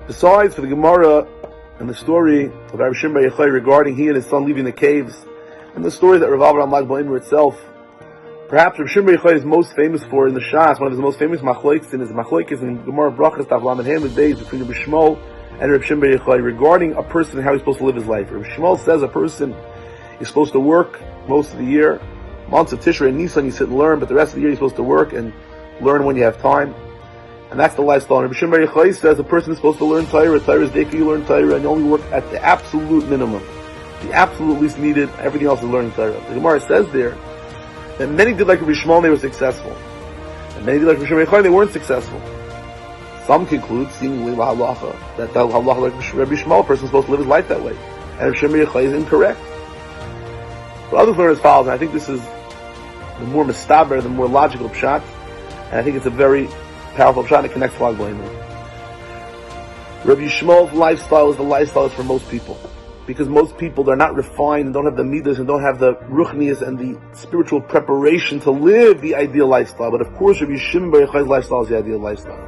Besides, for the Gemara and the story of Rabbi Shimon Bar Yochai regarding he and his son leaving the caves, and the story that Rav Avraham Baomer itself, perhaps Rabbi Shimon Bar Yochai is most famous for in the Shas. One of his most famous machlokes in Gemara Brachas Tavlam and Hamid Beis between Rabbi Shmuel and Rabbi Shimon Bar Yochai regarding a person and how he's supposed to live his life. Rabbi Shmuel says a person is supposed to work most of the year. Months of Tishrei and Nisan you sit and learn, but the rest of the year you're supposed to work and learn when you have time. And that's the lifestyle. And Rabbi Shimon Bar Yochai says a person is supposed to learn Torah. Torah is daily you learn Torah, and you only work at the absolute minimum, the absolute least needed. Everything else is learning Torah. The Gemara says there that many did like Rabbi Shmuel, they were successful, and many did like Rabbi Shimon Bar Yochai, they weren't successful. Some conclude, seemingly la halacha, that the halacha like Rabbi Shmuel, a person is supposed to live his life that way, and Rabbi Shimon Bar Yochai is incorrect. But others learn as follows, and I think this is the more mistaber, the more logical pshat, and I think it's a very powerful pshat that connects to Lag Baomer. Rabbi Shmuel's lifestyle is the lifestyle for most people, because most people, they're not refined and don't have the midas and don't have the ruchnias and the spiritual preparation to live the ideal lifestyle. But of course, Rabbi Shimon Bar Yochai's lifestyle is the ideal lifestyle.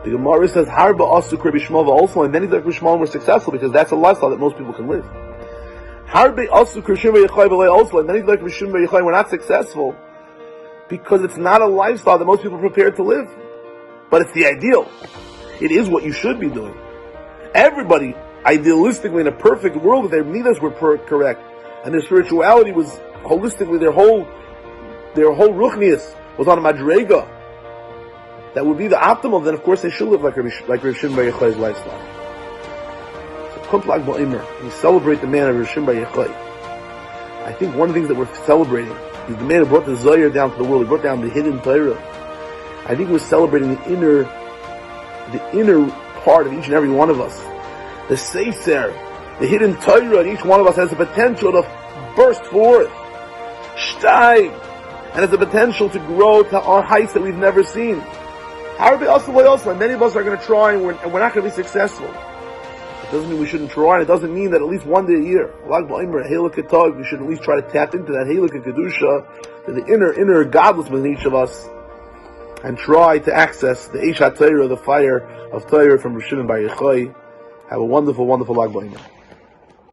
The Gemara says, Harba Asuk Rabbi Shmuel also, and many like Rabbi Shmuel were successful because that's a lifestyle that most people can live. Harba Asuk Rabbi Shimon Bar Yochai also, and many like Rabbi Shimon Bar Yochai were not successful because it's not a lifestyle that most people are prepared to live. But it's the ideal. It is what you should be doing. Everybody, idealistically, in a perfect world, their midas were correct, and their spirituality was holistically, their whole ruchnias was on a madrega that would be the optimal. Then, of course, they should live like Rabbi Shimon Bar Yochai's lifestyle. So, come to Lag Baomer, we celebrate the man of Rabbi Shimon Bar Yochai. I think one of the things that we're celebrating is the man who brought the Zohar down to the world. He brought down the hidden Torah. I think we're celebrating the inner part of each and every one of us. The Sefer, the hidden Torah in each one of us has the potential to burst forth, steig, and has the potential to grow to our heights that we've never seen. And many of us are going to try and we're not going to be successful. It doesn't mean we shouldn't try, and it doesn't mean that at least one day a year, Lag Baomer, Heilig Ketag, we should at least try to tap into that Heilig Kedusha, to the inner godless within each of us, and try to access the Eish HaTorah, the fire of Torah from Shimon Bar Yochai. Have a wonderful, wonderful Lag Baomer.